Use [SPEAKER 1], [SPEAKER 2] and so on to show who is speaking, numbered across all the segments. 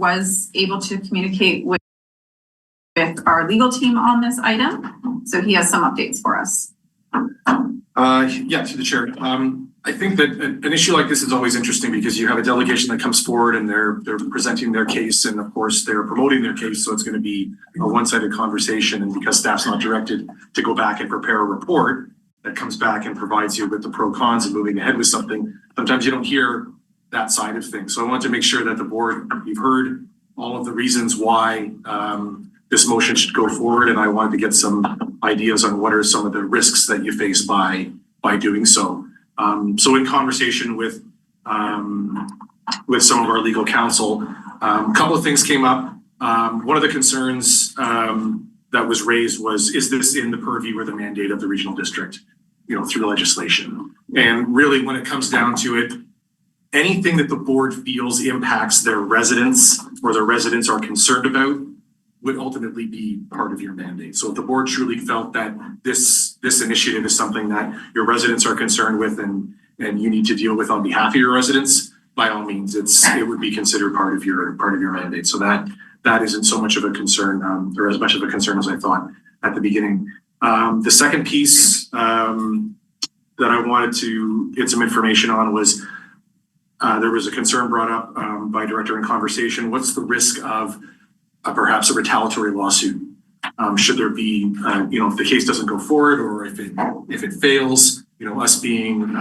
[SPEAKER 1] was able to communicate with our legal team on this item. So he has some updates for us.
[SPEAKER 2] Yeah, to the chair. I think that an issue like this is always interesting because you have a delegation that comes forward and they're presenting their case, and of course they're promoting their case. So it's going to be a one-sided conversation, and because staff's not directed to go back and prepare a report that comes back and provides you with the pro cons and moving ahead with something, sometimes you don't hear that side of things. So I want to make sure that the board, you've heard all of the reasons why this motion should go forward, and I wanted to get some ideas on what are some of the risks that you face by doing so. So in conversation with some of our legal counsel, a couple of things came up. One of the concerns that was raised was, is this in the purview or the mandate of the regional district, through legislation? And really, when it comes down to it, anything that the board feels impacts their residents or their residents are concerned about would ultimately be part of your mandate. So if the board truly felt that this initiative is something that your residents are concerned with and you need to deal with on behalf of your residents, by all means, it would be considered part of your mandate. So that isn't so much of a concern, or as much of a concern as I thought at the beginning. The second piece that I wanted to get some information on was there was a concern brought up by director in conversation. What's the risk of perhaps a retaliatory lawsuit? Should there be, if the case doesn't go forward, or if it fails, us being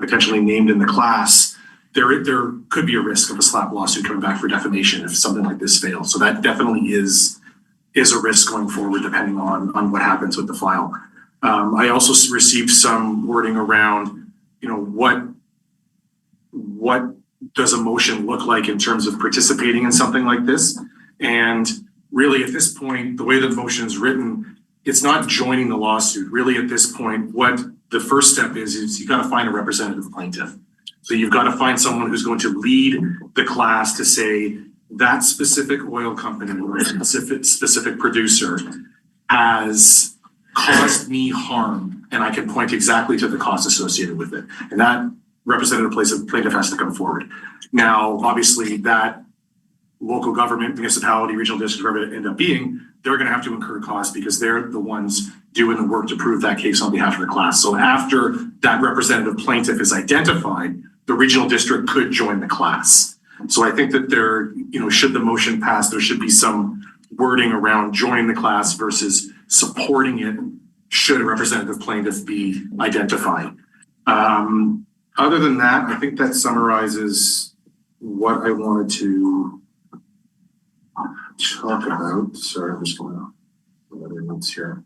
[SPEAKER 2] potentially named in the class, there could be a risk of a slap lawsuit coming back for defamation if something like this fails. So that definitely is a risk going forward, depending on what happens with the file. I also received some wording around, what does a motion look like in terms of participating in something like this? And really, at this point, the way the motion is written, it's not joining the lawsuit. Really, at this point, what the first step is you got to find a representative plaintiff. So you've got to find someone who's going to lead the class to say that specific oil company or specific producer has caused me harm, and I can point exactly to the cost associated with it. And that representative plaintiff has to come forward. Now, obviously, that local government, municipality, regional district, whatever it end up being, they're going to have to incur costs because they're the ones doing the work to prove that case on behalf of the class. So after that representative plaintiff is identified, the regional district could join the class. So I think that there, should the motion pass, there should be some wording around joining the class versus supporting it should a representative plaintiff be identified. Other than that, I think that summarizes what I wanted to talk about. Sorry, I'm just going to put other notes here.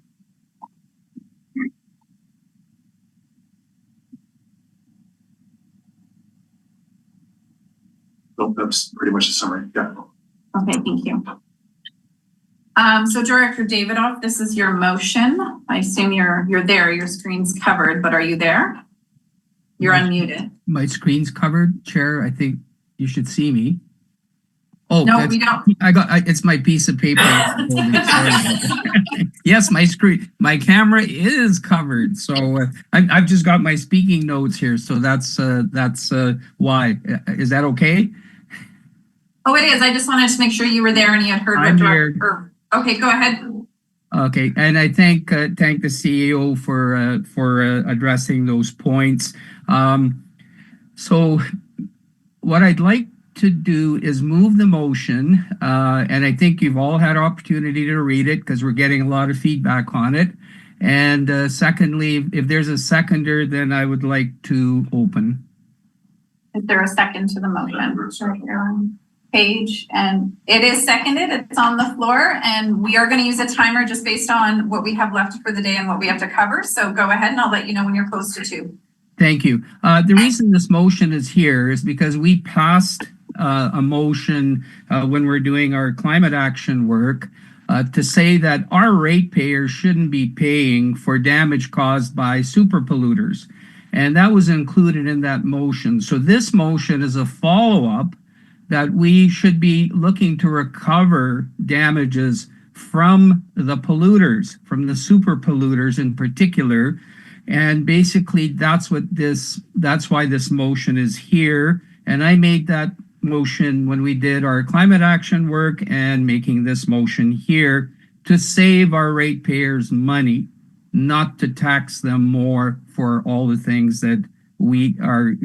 [SPEAKER 2] Oh, that's pretty much the summary. Yeah.
[SPEAKER 1] Okay, thank you. So Director Davidoff, this is your motion. I assume you're there. Your screen's covered, but are you there? You're unmuted.
[SPEAKER 3] My screen's covered, Chair. I think you should see me. Oh,
[SPEAKER 1] no, we don't.
[SPEAKER 3] It's my piece of paper. Yes, my camera is covered. So I've just got my speaking notes here. So that's why. Is that okay?
[SPEAKER 1] Oh, it is. I just wanted to make sure you were there and you had heard.
[SPEAKER 3] I'm here.
[SPEAKER 1] Okay, go ahead.
[SPEAKER 3] Okay, and I thank the CEO for addressing those points. So what I'd like to do is move the motion, and I think you've all had opportunity to read it because we're getting a lot of feedback on it. And secondly, if there's a seconder, then I would like to open.
[SPEAKER 1] Is there a second to the motion? Page, and it is seconded. It's on the floor, and we are going to use a timer just based on what we have left for the day and what we have to cover. So go ahead, and I'll let you know when you're close to 2.
[SPEAKER 3] Thank you. The reason this motion is here is because we passed a motion when we're doing our climate action work to say that our ratepayers shouldn't be paying for damage caused by super polluters. And that was included in that motion. So this motion is a follow-up that we should be looking to recover damages from the polluters, from the super polluters in particular. And basically that's why this motion is here. And I made that motion when we did our climate action work and making this motion here to save our ratepayers money, not to tax them more for all the things that we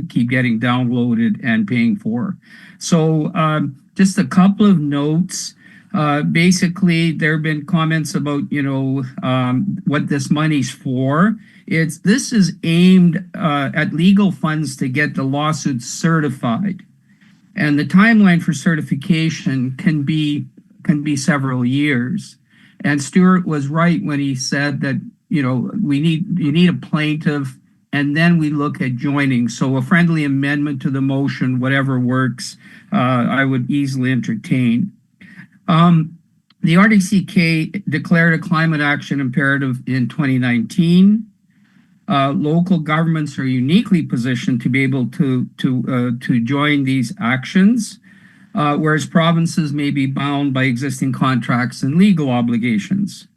[SPEAKER 3] keep getting downloaded and paying for. So just a couple of notes. Basically, there have been comments about, what this money's for. This is aimed at legal funds to get the lawsuit certified. And the timeline for certification can be several years. And Stuart was right when he said that, you need a plaintiff, and then we look at joining. So a friendly amendment to the motion, whatever works, I would easily entertain. The RDCK declared a climate action imperative in 2019. Local governments are uniquely positioned to be able to join these actions, whereas provinces may be bound by existing contracts and legal obligations.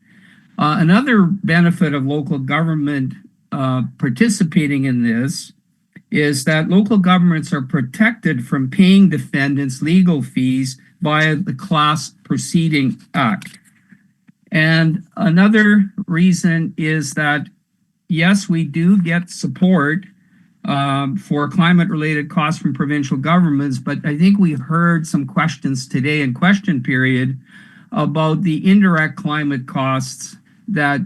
[SPEAKER 3] Another benefit of local government participating in this is that local governments are protected from paying defendants legal fees via the Class Proceeding Act. And another reason is that, yes, we do get support for climate-related costs from provincial governments, but I think we heard some questions today in question period about the indirect climate costs that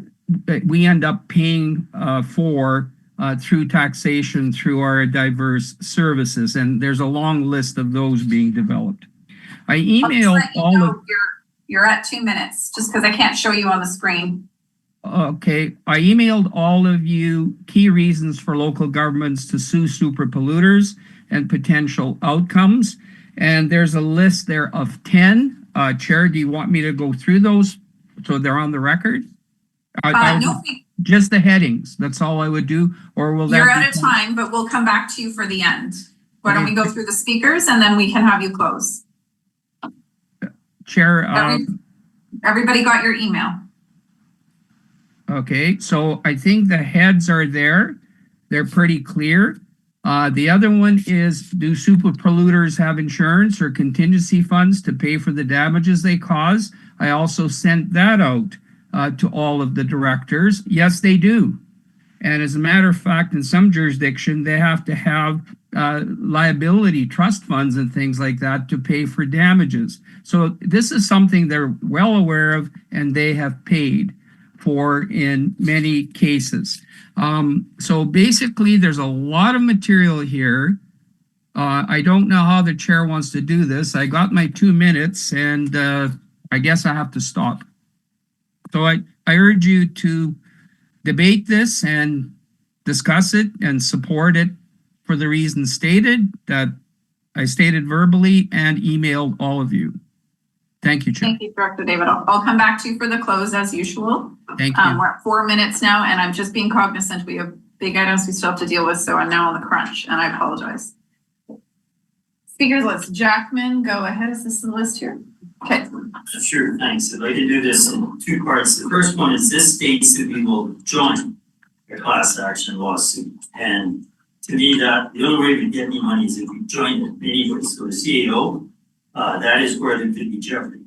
[SPEAKER 3] we end up paying for through taxation through our diverse services. And there's a long list of those being developed. I emailed all of...
[SPEAKER 1] You're at 2 minutes, just because I can't show you on the screen.
[SPEAKER 3] Okay, I emailed all of you key reasons for local governments to sue super polluters and potential outcomes. And there's a list there of 10. Chair, do you want me to go through those so they're on the record?
[SPEAKER 1] No,
[SPEAKER 3] just the headings. That's all I would do. Or will that?
[SPEAKER 1] You're out of time, but we'll come back to you for the end. Why don't we go through the speakers and then we can have you close?
[SPEAKER 3] Chair.
[SPEAKER 1] Everybody got your email.
[SPEAKER 3] Okay, so I think the heads are there. They're pretty clear. The other one is, do super polluters have insurance or contingency funds to pay for the damages they cause? I also sent that out to all of the directors. Yes, they do. And as a matter of fact, in some jurisdiction, they have to have liability trust funds and things like that to pay for damages. So this is something they're well aware of and they have paid for in many cases. So basically, there's a lot of material here. I don't know how the chair wants to do this. I got my 2 minutes and I guess I have to stop. So I urge you to debate this and discuss it and support it for the reasons stated that I stated verbally and emailed all of you. Thank you, Chair.
[SPEAKER 1] Thank you, Director Davidoff. I'll come back to you for the close as usual.
[SPEAKER 3] Thank you.
[SPEAKER 1] We're at 4 minutes now, and I'm just being cognizant. We have big items we still have to deal with, so I'm now on the crunch, and I apologize. Speakers list. Jackman, go ahead. Is this the list here? Okay.
[SPEAKER 4] Sure, thanks. I'd like to do this in 2 parts. The first one is this states that we will join a class action lawsuit. And to me, that the only way we get any money is if we join it anyway. So the CAO, that is where there could be jeopardy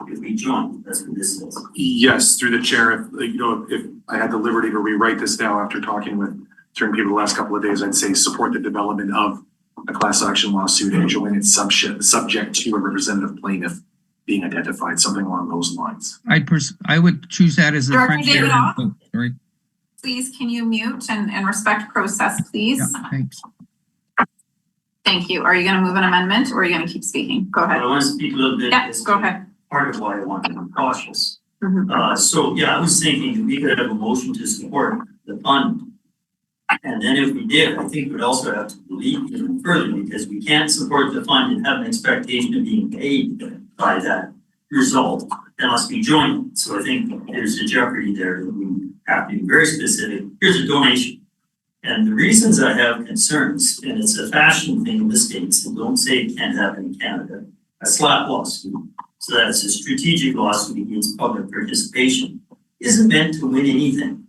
[SPEAKER 4] if we join. That's what this says.
[SPEAKER 2] Yes, through the chair, if I had the liberty to rewrite this now after talking with certain people the last couple of days, I'd say support the development of a class action lawsuit and join it subject to a representative plaintiff being identified, something along those lines.
[SPEAKER 3] I would choose that as a
[SPEAKER 1] Director Davidoff?
[SPEAKER 3] Oh, sorry.
[SPEAKER 1] Please, can you mute and respect process, please?
[SPEAKER 3] Yeah, thanks.
[SPEAKER 1] Thank you. Are you going to move an amendment or are you going to keep speaking? Go ahead.
[SPEAKER 4] I want to speak a little bit.
[SPEAKER 1] Yeah, go ahead.
[SPEAKER 4] Part of why I want to be cautious.
[SPEAKER 1] Mhm.
[SPEAKER 4] So yeah, I was thinking that we could have a motion to support the fund. And then if we did, I think we'd also have to believe even further because we can't support the fund and have an expectation of being paid by that result unless we join it. So I think there's a jeopardy there that we have to be very specific. Here's a donation. And the reasons I have concerns, and it's a fashion thing in the States, and don't say it can't happen in Canada, a slap lawsuit. So that's a strategic lawsuit against public participation. Isn't meant to win anything.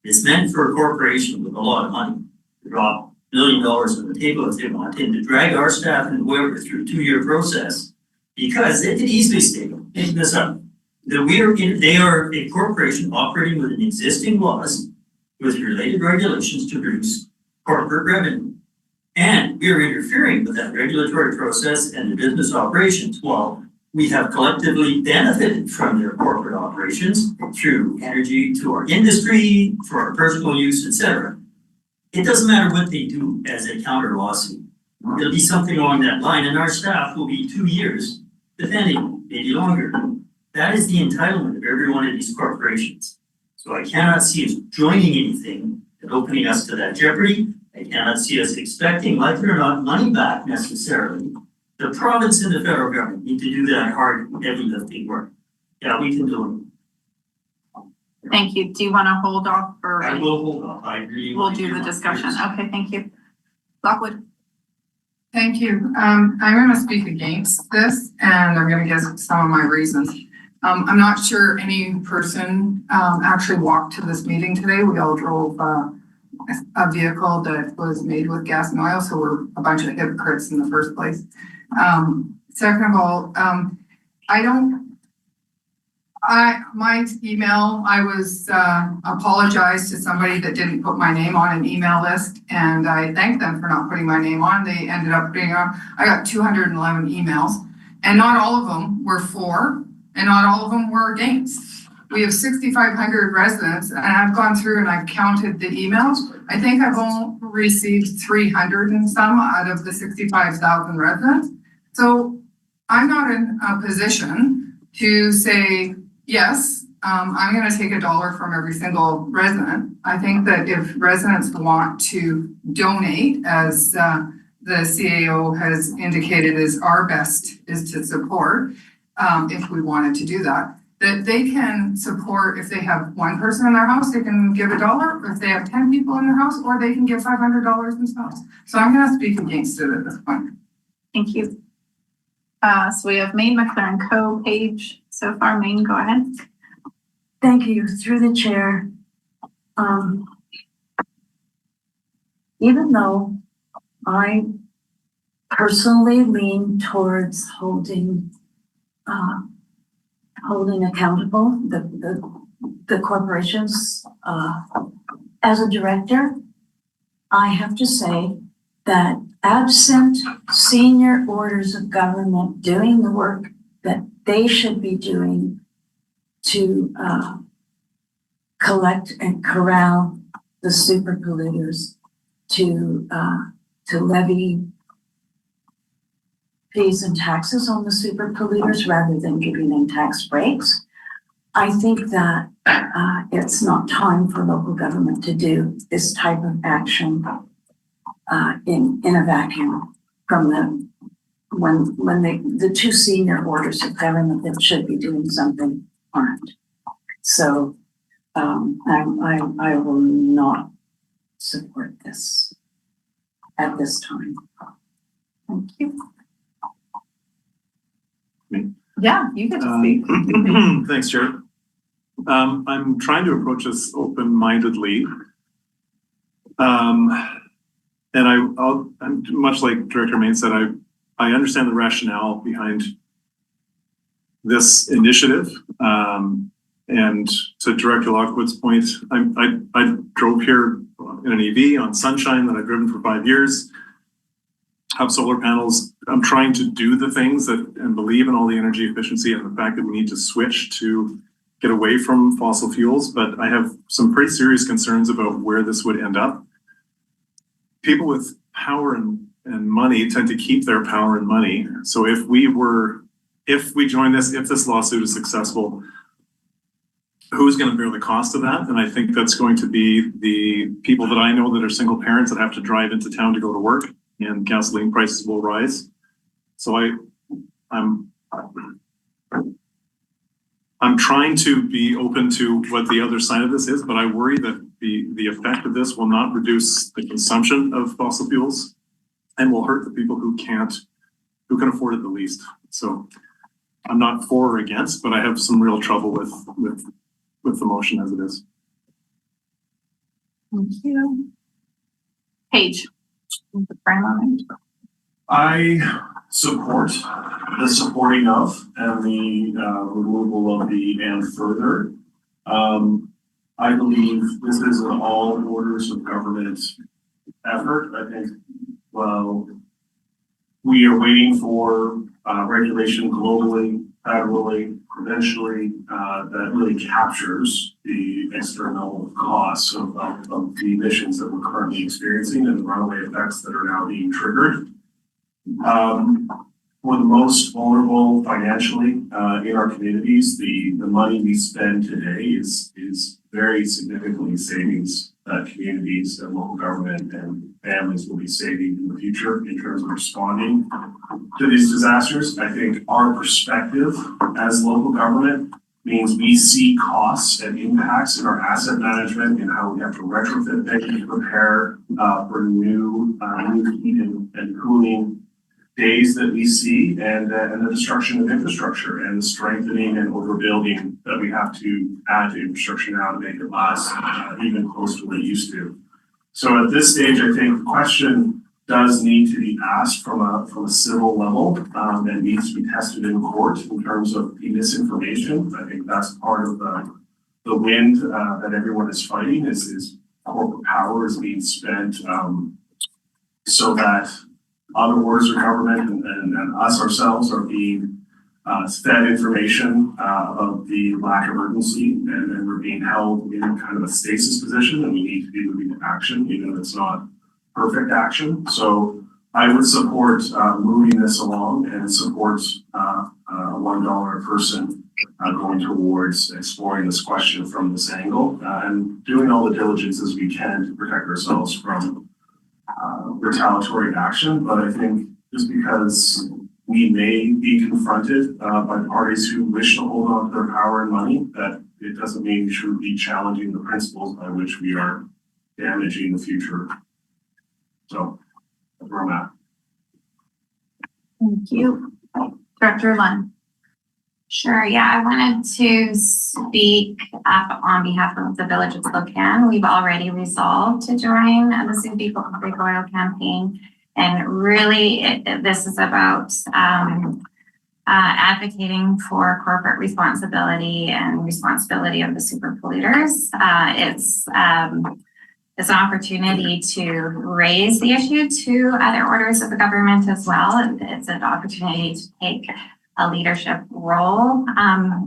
[SPEAKER 4] It's meant for a corporation with a lot of money to drop million on the table if they want, and to drag our staff and whoever through a 2-year process, because they could easily state, make this up, that they are a corporation operating within existing laws with related regulations to produce corporate revenue. And we are interfering with that regulatory process and the business operations while we have collectively benefited from their corporate operations through energy to our industry, for our personal use, etc. It doesn't matter what they do as a counter lawsuit. It'll be something along that line, and our staff will be 2 years defending, maybe longer. That is the entitlement of every one of these corporations. So I cannot see us joining anything and opening us to that jeopardy. I cannot see us expecting, like it or not, money back necessarily. The province and the federal government need to do that hard, heavy lifting work. Yeah, we can do it.
[SPEAKER 1] Thank you. Do you want to hold off or?
[SPEAKER 4] I will hold off. I agree.
[SPEAKER 1] We'll do the discussion. Okay, thank you. Lockwood.
[SPEAKER 5] Thank you. I'm going to speak against this, and I'm going to give some of my reasons. I'm not sure any person actually walked to this meeting today. We all drove a vehicle that was made with gas and oil, so we're a bunch of hypocrites in the first place. Second of all, my email, I was apologized to somebody that didn't put my name on an email list, and I thanked them for not putting my name on. They ended up putting on. I got 211 emails, and not all of them were for, and not all of them were against. We have 6,500 residents, and I've gone through and I've counted the emails. I think I've only received 300 and some out of the 65,000 residents. So I'm not in a position to say, yes, I'm going to take $1 from every single resident. I think that if residents want to donate, as the CAO has indicated is our best is to support, if we wanted to do that, that they can support. If they have one person in their house, they can give $1, or if they have 10 people in their house, or they can give $500 themselves. So I'm going to speak against it at this point.
[SPEAKER 1] Thank you. So we have Maine McLaren Co. page so far. Maine, go ahead.
[SPEAKER 6] Thank you. Through the chair. Even though I personally lean towards holding accountable the corporations as a director, I have to say that absent senior orders of government doing the work that they should be doing to collect and corral the super polluters, to levy fees and taxes on the super polluters rather than giving them tax breaks. I think that it's not time for local government to do this type of action in a vacuum from when the two senior orders of government that should be doing something aren't. So I will not support this at this time.
[SPEAKER 1] Thank you.
[SPEAKER 7] Me?
[SPEAKER 1] Yeah, you get to speak.
[SPEAKER 7] Thanks, Chair. I'm trying to approach this open-mindedly. And I'm much like Director Main said, I understand the rationale behind this initiative. And to Director Lockwood's point, I drove here in an EV on Sunshine that I've driven for 5 years. Have solar panels. I'm trying to do the things and believe in all the energy efficiency and the fact that we need to switch to get away from fossil fuels, but I have some pretty serious concerns about where this would end up. People with power and money tend to keep their power and money. So if we join this, if this lawsuit is successful, who's going to bear the cost of that? And I think that's going to be the people that I know that are single parents that have to drive into town to go to work, and gasoline prices will rise. So I'm trying to be open to what the other side of this is, but I worry that the effect of this will not reduce the consumption of fossil fuels and will hurt the people who can afford it the least. So I'm not for or against, but I have some real trouble with the motion as it is.
[SPEAKER 1] Thank you. Paige.
[SPEAKER 7] I support the supporting of and the removal of the and further. I believe this is an all orders of government effort. I think, well, we are waiting for regulation globally, federally, provincially, that really captures the external costs of the emissions that we're currently experiencing and the runaway effects that are now being triggered. For the most vulnerable financially in our communities, the money we spend today is very significantly savings that communities and local government and families will be saving in the future in terms of responding to these disasters. I think our perspective as local government means we see costs and impacts in our asset management and how we have to retrofit things, prepare for new heating and cooling days that we see, and the destruction of infrastructure and the strengthening and overbuilding that we have to add to infrastructure now to make it last even close to what it used to. So at this stage, I think the question does need to be asked from a civil level and needs to be tested in court in terms of the misinformation. I think that's part of the wind that everyone is fighting is corporate power is being spent so that other orders of government and us ourselves are being fed information of the lack of urgency and we're being held in kind of a stasis position and we need to be moving to action, even if it's not perfect action. So I would support moving this along and support $1 a person going towards exploring this question from this angle and doing all the diligence as we can to protect ourselves from retaliatory action. But I think just because we may be confronted by parties who wish to hold on to their power and money, that it doesn't mean we should be challenging the principles by which we are damaging the future. So that's where I'm at.
[SPEAKER 1] Thank you. Director Lund.
[SPEAKER 8] Sure, yeah, I wanted to speak up on behalf of the Village of Spokane. We've already resolved to join the Sue People Big Oil campaign. And really, this is about advocating for corporate responsibility and responsibility of the super polluters. It's an opportunity to raise the issue to other orders of the government as well. It's an opportunity to take a leadership role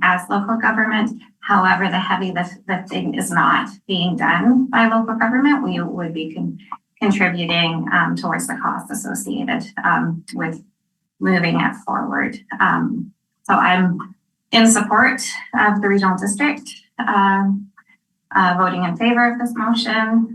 [SPEAKER 8] as local government. However, the heavy lifting is not being done by local government. We would be contributing towards the costs associated with moving it forward. So I'm in support of the regional district voting in favor of this motion.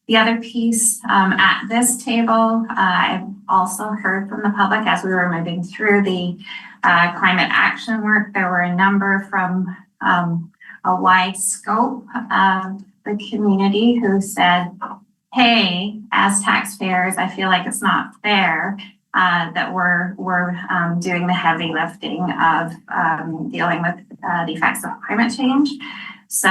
[SPEAKER 8] The other piece at this table, I've also heard from the public as we were moving through the climate action work. There were a number from a wide scope of the community who said, hey, as taxpayers, I feel like it's not fair that we're doing the heavy lifting of dealing with the effects of climate change. So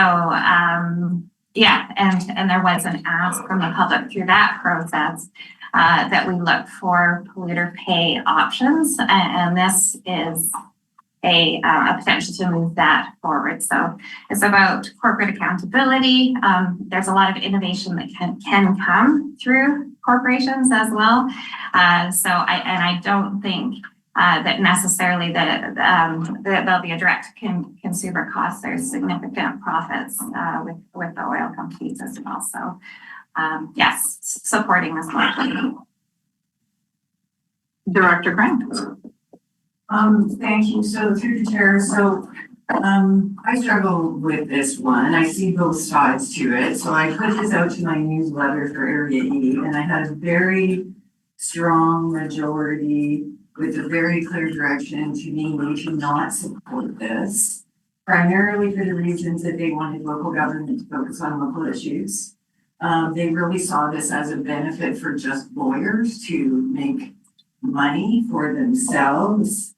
[SPEAKER 8] yeah, and there was an ask from the public through that process that we look for polluter pay options, and this is a potential to move that forward. So it's about corporate accountability. There's a lot of innovation that can come through corporations as well. So I don't think that necessarily that there'll be a direct consumer cost. There's significant profits with the oil companies as well. So yes, supporting this motion.
[SPEAKER 1] Director Grant.
[SPEAKER 9] Thank you. So through the chair, I struggle with this one. I see both sides to it. So I put this out to my newsletter for Area E, and I had a very strong majority with a very clear direction to me to not support this, primarily for the reasons that they wanted local government to focus on local issues. They really saw this as a benefit for just lawyers to make money for themselves.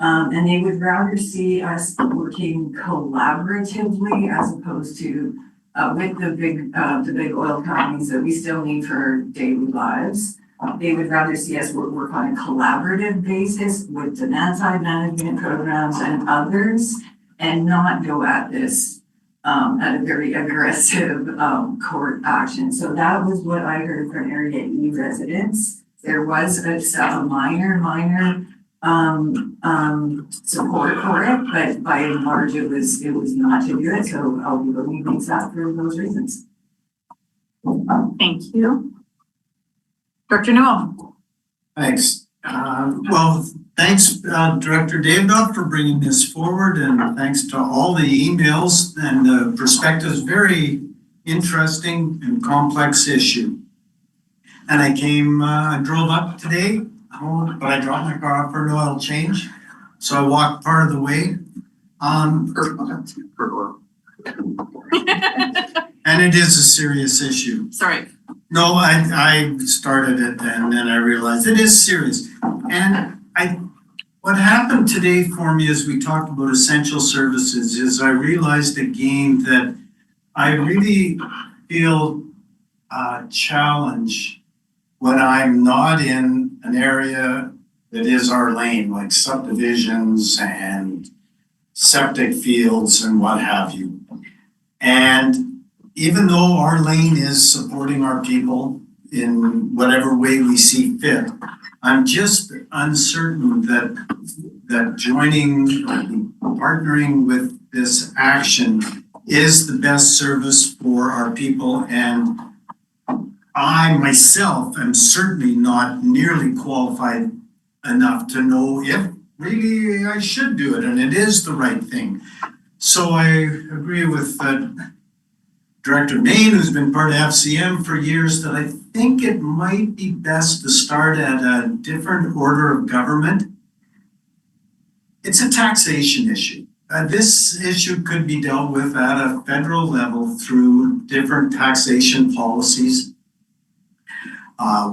[SPEAKER 9] And they would rather see us working collaboratively as opposed to with the big oil companies that we still need for our daily lives. They would rather see us work on a collaborative basis with demand side management programs and others, and not go at this at a very aggressive court action. So that was what I heard from Area E residents. There was a minor support for it, but by and large it was not to do it. So I'll be looking things up for those reasons.
[SPEAKER 1] Thank you. Dr. Newell.
[SPEAKER 10] Thanks. Well, thanks, Director Davidoff, for bringing this forward, and thanks to all the emails and the perspectives. Very interesting and complex issue. And I drove up today home, but I dropped my car off for an oil change, so I walked part of the way. And it is a serious issue.
[SPEAKER 1] Sorry.
[SPEAKER 10] No, I started it and then I realized it is serious. And what happened today for me as we talked about essential services is I realized again that I really feel a challenge when I'm not in an area that is our lane, like subdivisions and septic fields and what have you. And even though our lane is supporting our people in whatever way we see fit, I'm just uncertain that joining, partnering with this action is the best service for our people. And I myself am certainly not nearly qualified enough to know if really I should do it and it is the right thing. So I agree with Director Main, who's been part of FCM for years, that I think it might be best to start at a different order of government. It's a taxation issue. This issue could be dealt with at a federal level through different taxation policies.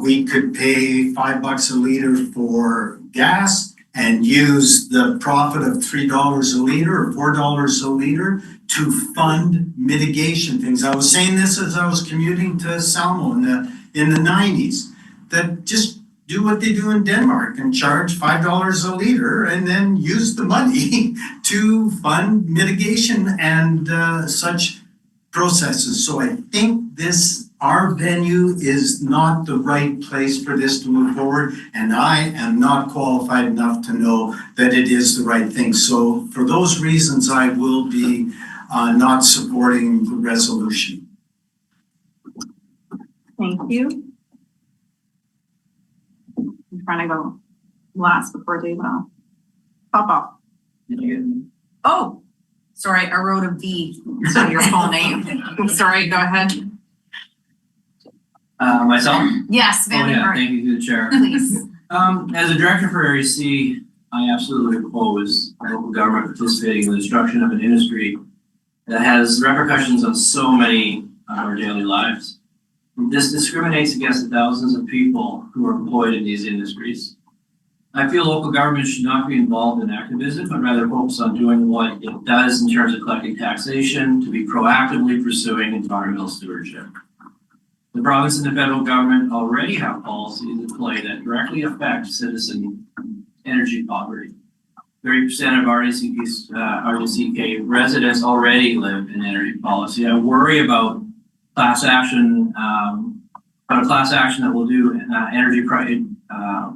[SPEAKER 10] We could pay $5 a liter for gas and use the profit of $3 a liter or $4 a liter to fund mitigation things. I was saying this as I was commuting to Salmo in the 90s, that just do what they do in Denmark and charge $5 a liter and then use the money to fund mitigation and such processes. So I think our venue is not the right place for this to move forward, and I am not qualified enough to know that it is the right thing. So for those reasons, I will be not supporting the resolution.
[SPEAKER 1] Thank you. I'm trying to go last before David. Pop off. Oh, sorry, I wrote a V. So your full name. Sorry, go ahead.
[SPEAKER 11] Myself?
[SPEAKER 1] Yes, Van
[SPEAKER 11] Yeah, thank you to the chair.
[SPEAKER 1] Please.
[SPEAKER 11] As a director for RDCK, I absolutely oppose local government participating in the destruction of an industry that has repercussions on so many of our daily lives. This discriminates against the thousands of people who are employed in these industries. I feel local government should not be involved in activism, but rather focus on doing what it does in terms of collecting taxation to be proactively pursuing environmental stewardship. The province and the federal government already have policies in play that directly affect citizen energy poverty. 30% of RDCK residents already live in energy policy. I worry about class action, a class action that will do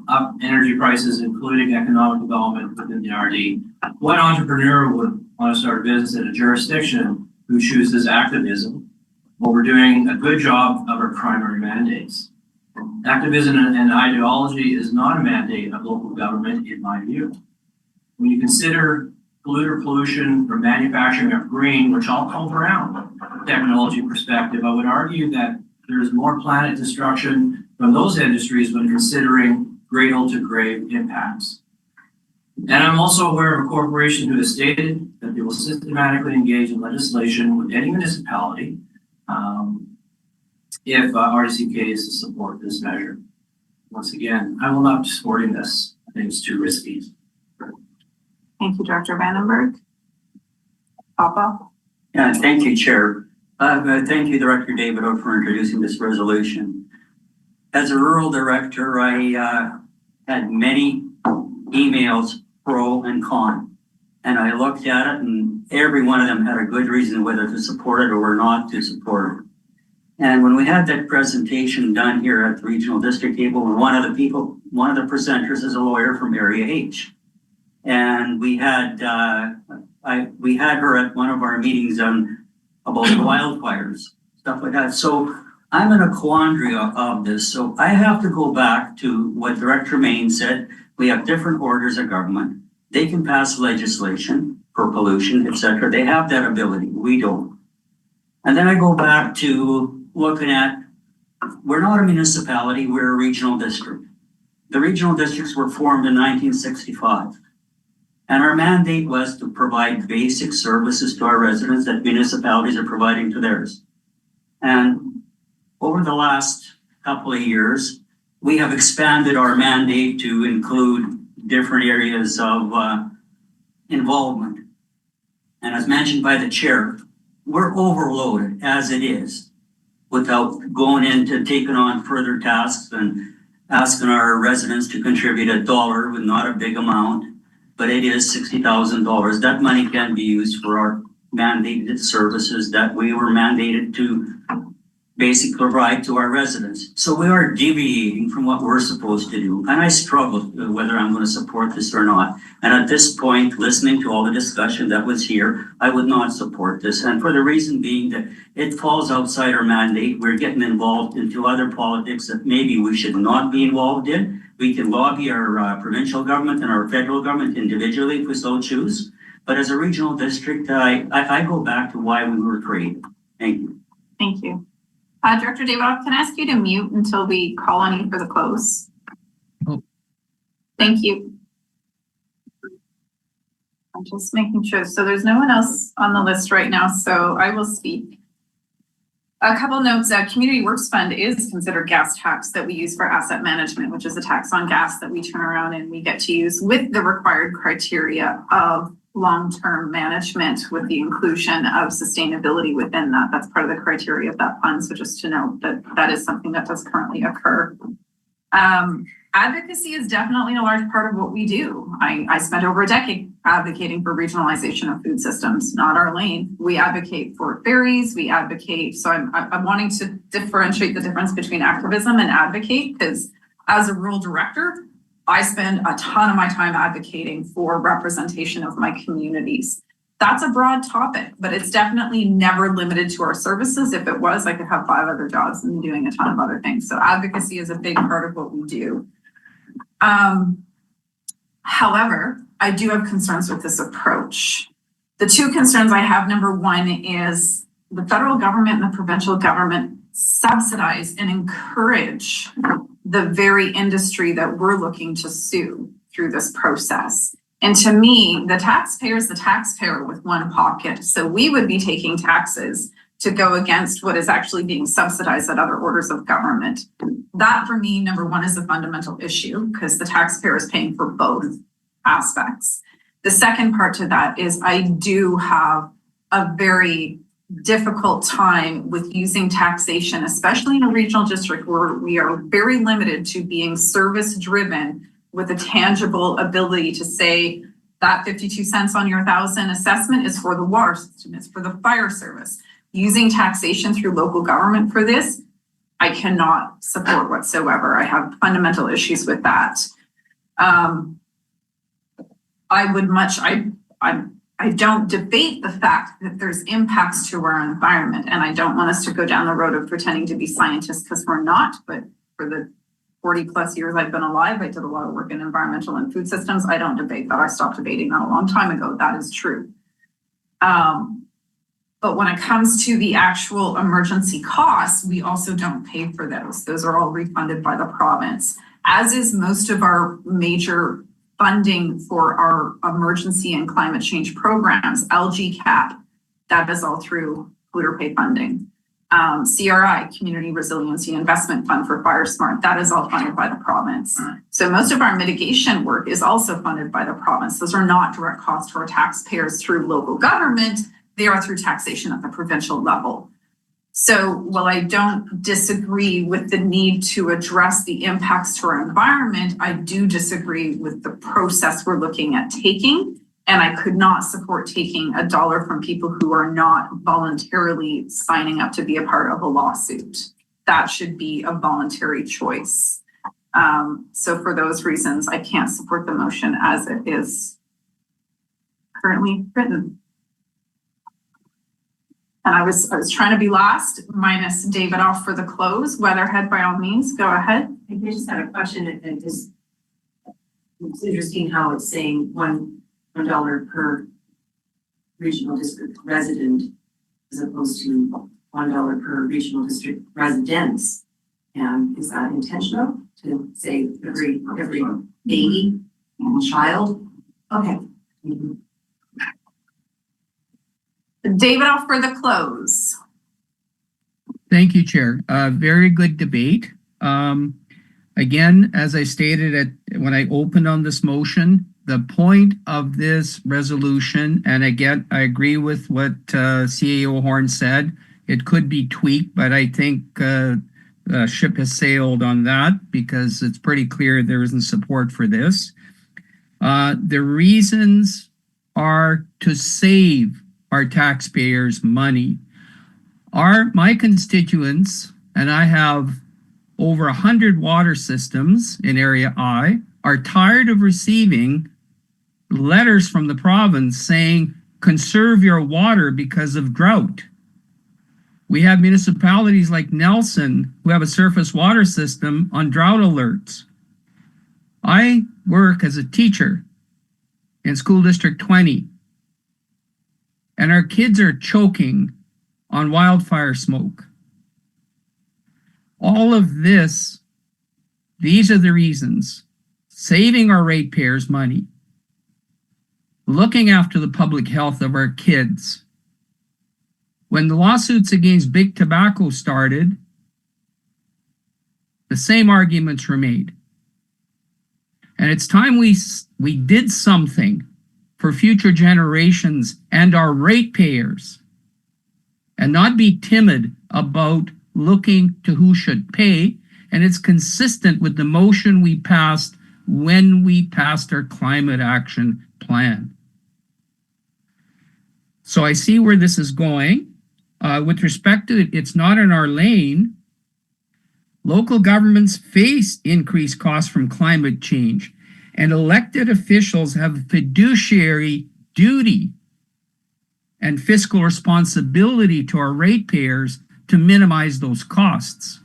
[SPEAKER 11] up energy prices, including economic development within the RD. What entrepreneur would want to start a business in a jurisdiction who chooses activism over doing a good job of our primary mandates? Activism and ideology is not a mandate of local government, in my view. When you consider pollution from manufacturing of green, which I'll come around from a technology perspective, I would argue that there's more planet destruction from those industries when considering cradle to grave impacts. And I'm also aware of a corporation who has stated that they will systematically engage in legislation with any municipality if RDCK is to support this measure. Once again, I will not be supporting this. I think it's too risky.
[SPEAKER 1] Thank you, Dr. Vandenberg. Papa?
[SPEAKER 4] Yeah, thank you, Chair.
[SPEAKER 12] Thank you, Director Davidoff, for introducing this resolution. As a rural director, I had many emails pro and con. And I looked at it and every one of them had a good reason whether to support it or not to support it. And when we had that presentation done here at the regional district table, one of the presenters is a lawyer from Area H. And we had her at one of our meetings on about the wildfires, stuff like that. So I'm in a quandary of this. So I have to go back to what Director Main said. We have different orders of government. They can pass legislation for pollution, etc. They have that ability. We don't. And then I go back to looking at, we're not a municipality, we're a regional district. The regional districts were formed in 1965. And our mandate was to provide basic services to our residents that municipalities are providing to theirs. And over the last couple of years, we have expanded our mandate to include different areas of involvement. And as mentioned by the chair, we're overloaded as it is without going into taking on further tasks and asking our residents to contribute $1 with not a big amount, but it is $60,000. That money can be used for our mandated services that we were mandated to basically provide to our residents. So we are deviating from what we're supposed to do. And I struggle with whether I'm going to support this or not. And at this point, listening to all the discussion that was here, I would not support this. And for the reason being that it falls outside our mandate. We're getting involved into other politics that maybe we should not be involved in. We can lobby our provincial government and our federal government individually if we so choose. But as a regional district, I go back to why we were created. Thank you.
[SPEAKER 1] Thank you. Director Davidoff, can I ask you to mute until we call on you for the close?
[SPEAKER 3] Oh.
[SPEAKER 1] Thank you. I'm just making sure. So there's no one else on the list right now, so I will speak. A couple notes, Community Works Fund is considered gas tax that we use for asset management, which is a tax on gas that we turn around and we get to use with the required criteria of long-term management with the inclusion of sustainability within that. That's part of the criteria of that fund. So just to note that that is something that does currently occur. Advocacy is definitely a large part of what we do. I spent over a decade advocating for regionalization of food systems, not our lane. We advocate for ferries, we advocate. So I'm wanting to differentiate the difference between activism and advocate, because as a rural director, I spend a ton of my time advocating for representation of my communities. That's a broad topic, but it's definitely never limited to our services. If it was, I could have 5 other jobs and be doing a ton of other things. So advocacy is a big part of what we do. However, I do have concerns with this approach. The 2 concerns I have, number 1 is the federal government and the provincial government subsidize and encourage the very industry that we're looking to sue through this process. And to me, the taxpayer is the taxpayer with one pocket. So we would be taking taxes to go against what is actually being subsidized at other orders of government. That for me, number 1, is a fundamental issue because the taxpayer is paying for both aspects. The second part to that is I do have a very difficult time with using taxation, especially in a regional district where we are very limited to being service driven with a tangible ability to say that 52 cents on your 1,000 assessment is for the water system, it's for the fire service. Using taxation through local government for this, I cannot support whatsoever. I have fundamental issues with that. I don't debate the fact that there's impacts to our environment, and I don't want us to go down the road of pretending to be scientists because we're not, but for the 40 plus years I've been alive, I did a lot of work in environmental and food systems. I don't debate that. I stopped debating that a long time ago. That is true. But when it comes to the actual emergency costs, we also don't pay for those. Those are all refunded by the province, as is most of our major funding for our emergency and climate change programs. LGCAP, that is all through polluter pay funding. CRI, Community Resiliency Investment Fund for Fire Smart, that is all funded by the province. So most of our mitigation work is also funded by the province. Those are not direct costs to our taxpayers through local government. They are through taxation at the provincial level. So while I don't disagree with the need to address the impacts to our environment, I do disagree with the process we're looking at taking. And I could not support taking $1 from people who are not voluntarily signing up to be a part of a lawsuit. That should be a voluntary choice. So for those reasons, I can't support the motion as it is currently written. And I was trying to be last, minus Davidoff for the close. Weatherhead, by all means, go ahead.
[SPEAKER 9] I just had a question, and just, it's interesting how it's saying $1 per regional district resident as opposed to $1 per regional district residents. And is that intentional to say every baby and child? Okay.
[SPEAKER 1] Davidoff for the close.
[SPEAKER 3] Thank you, Chair. Very good debate. Again, as I stated when I opened on this motion, the point of this resolution, and again, I agree with what CAO Horn said, it could be tweaked, but I think the ship has sailed on that because it's pretty clear there isn't support for this. The reasons are to save our taxpayers money. My constituents, and I have over 100 water systems in Area I, are tired of receiving letters from the province saying, conserve your water because of drought. We have municipalities like Nelson who have a surface water system on drought alerts. I work as a teacher in School District 20, and our kids are choking on wildfire smoke. All of this, these are the reasons. Saving our ratepayers money, looking after the public health of our kids. When the lawsuits against Big Tobacco started, the same arguments were made. And it's time we did something for future generations and our ratepayers, and not be timid about looking to who should pay. And it's consistent with the motion we passed when we passed our climate action plan. So I see where this is going. With respect to it, it's not in our lane. Local governments face increased costs from climate change, and elected officials have a fiduciary duty and fiscal responsibility to our ratepayers to minimize those costs.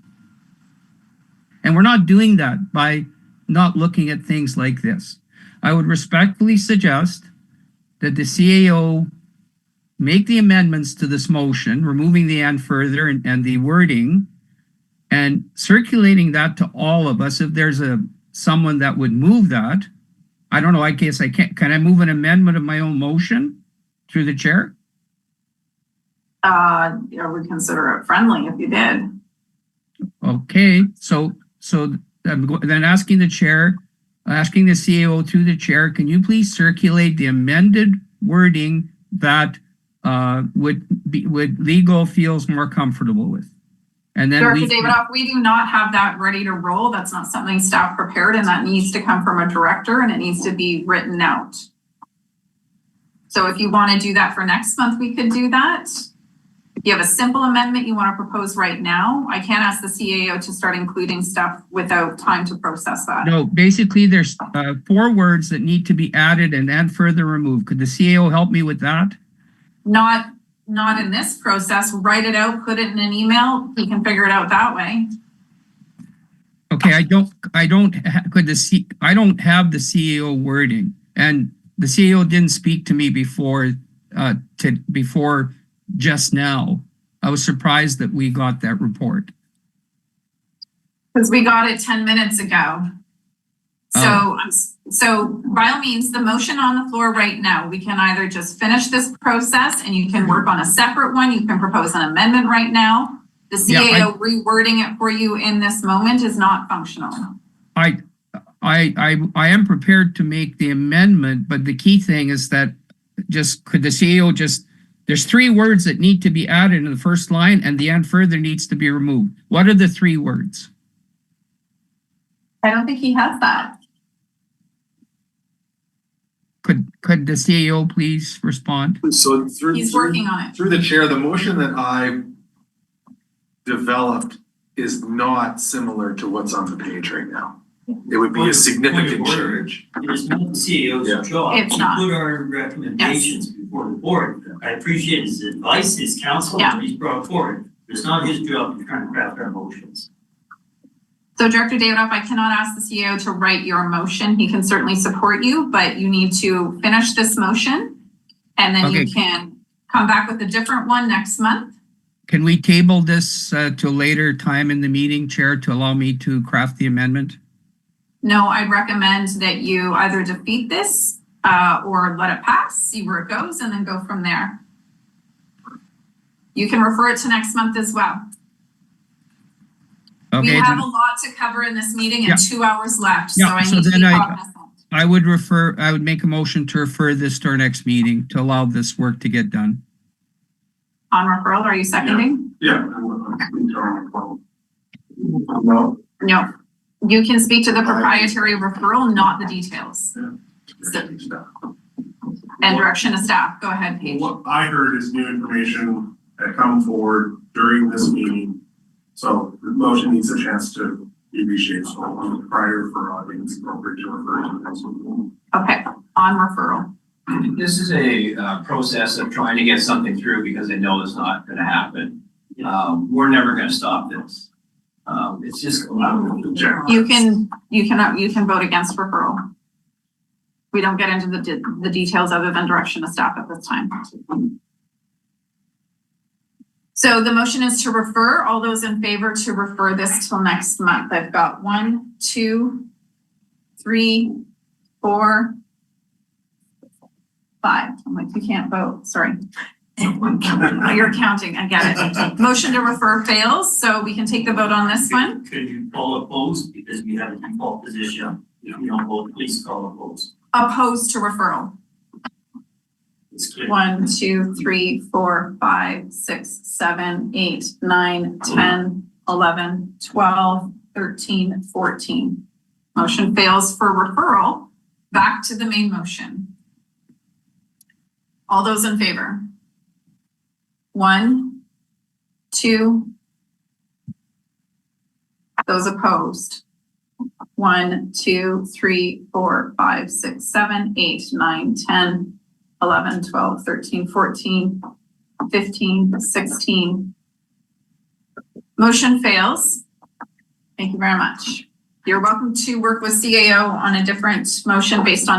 [SPEAKER 3] And we're not doing that by not looking at things like this. I would respectfully suggest that the CAO make the amendments to this motion, removing the and further and the wording, and circulating that to all of us. If there's someone that would move that, I don't know, I guess I can't. Can I move an amendment of my own motion through the chair?
[SPEAKER 1] I would consider it friendly if you did.
[SPEAKER 3] Okay, so then asking the chair, asking the CAO through the chair, can you please circulate the amended wording that would legal feels more comfortable with? And then
[SPEAKER 1] Director Davidoff, we do not have that ready to roll. That's not something staff prepared, and that needs to come from a director, and it needs to be written out. So if you want to do that for next month, we could do that. If you have a simple amendment you want to propose right now, I can't ask the CAO to start including stuff without time to process that.
[SPEAKER 3] No, basically there's 4 words that need to be added and further removed. Could the CAO help me with that?
[SPEAKER 1] Not in this process. Write it out, put it in an email. You can figure it out that way.
[SPEAKER 3] Okay, I don't have the CAO wording, and the CAO didn't speak to me before just now. I was surprised that we got that report.
[SPEAKER 1] Because we got it 10 minutes ago. So by all means, the motion on the floor right now, we can either just finish this process and you can work on a separate one. You can propose an amendment right now. The CAO rewording it for you in this moment is not functional.
[SPEAKER 3] I am prepared to make the amendment, but the key thing is that could the CAO just There's 3 words that need to be added in the first line, and the and further needs to be removed. What are the 3 words?
[SPEAKER 1] I don't think he has that.
[SPEAKER 3] Could the CAO please respond?
[SPEAKER 2] So through.
[SPEAKER 1] He's working on it.
[SPEAKER 2] Through the chair, the motion that I developed is not similar to what's on the page right now. It would be a significant change.
[SPEAKER 4] It is not the CEO's
[SPEAKER 2] Yeah.
[SPEAKER 4] job
[SPEAKER 1] It's
[SPEAKER 4] to
[SPEAKER 1] not.
[SPEAKER 4] put our recommendations before the board. I appreciate his advice, his counsel,
[SPEAKER 1] Yeah.
[SPEAKER 4] that he's brought forward. It's not his job to try and craft our motions.
[SPEAKER 1] So Director Davidoff, I cannot ask the CEO to write your motion. He can certainly support you, but you need to finish this motion. And then you
[SPEAKER 3] Okay.
[SPEAKER 1] can come back with a different one next month.
[SPEAKER 3] Can we table this to a later time in the meeting, Chair, to allow me to craft the amendment?
[SPEAKER 1] No, I'd recommend that you either defeat this or let it pass, see where it goes, and then go from there. You can refer it to next month as well. We
[SPEAKER 3] Okay,
[SPEAKER 1] have
[SPEAKER 3] then
[SPEAKER 1] a lot to cover in this meeting
[SPEAKER 3] Yeah.
[SPEAKER 1] and 2 hours left, so
[SPEAKER 3] Yeah,
[SPEAKER 1] I
[SPEAKER 3] so
[SPEAKER 1] need to
[SPEAKER 3] then
[SPEAKER 1] be
[SPEAKER 3] I-
[SPEAKER 1] cognizant.
[SPEAKER 3] I would make a motion to refer this to our next meeting to allow this work to get done.
[SPEAKER 1] On referral, are you seconding?
[SPEAKER 2] Yeah. No.
[SPEAKER 1] No. You can speak to the proprietary referral, not the details. And direction of staff. Go ahead, Paige.
[SPEAKER 7] What I heard is new information that come forward during this meeting. So the motion needs a chance to be reshaped, so prior for audience appropriate to refer to this.
[SPEAKER 1] Okay, on referral.
[SPEAKER 11] This is a process of trying to get something through because they know it's not gonna happen. We're never gonna stop this. It's just.
[SPEAKER 1] You can vote against referral. We don't get into the details other than direction of staff at this time. So the motion is to refer. All those in favor to refer this till next month. I've got 1, 2, 3, 4, 5. I'm like, you can't vote, sorry. You're counting, I get it. Motion to refer fails, so we can take the vote on this one.
[SPEAKER 4] Could you call opposed, because we have a default position. If you don't vote, please call opposed.
[SPEAKER 1] Opposed to referral.
[SPEAKER 4] It's clear.
[SPEAKER 1] 1, 2, 3, 4, 5, 6, 7, 8, 9, 10, 11, 12, 13, 14. Motion fails for referral. Back to the main motion. All those in favor? 1, 2. Those opposed? 1, 2, 3, 4, 5, 6, 7, 8, 9, 10, 11, 12, 13, 14, 15, 16. Motion fails. Thank you very much. You're welcome to work with CAO on a different motion based on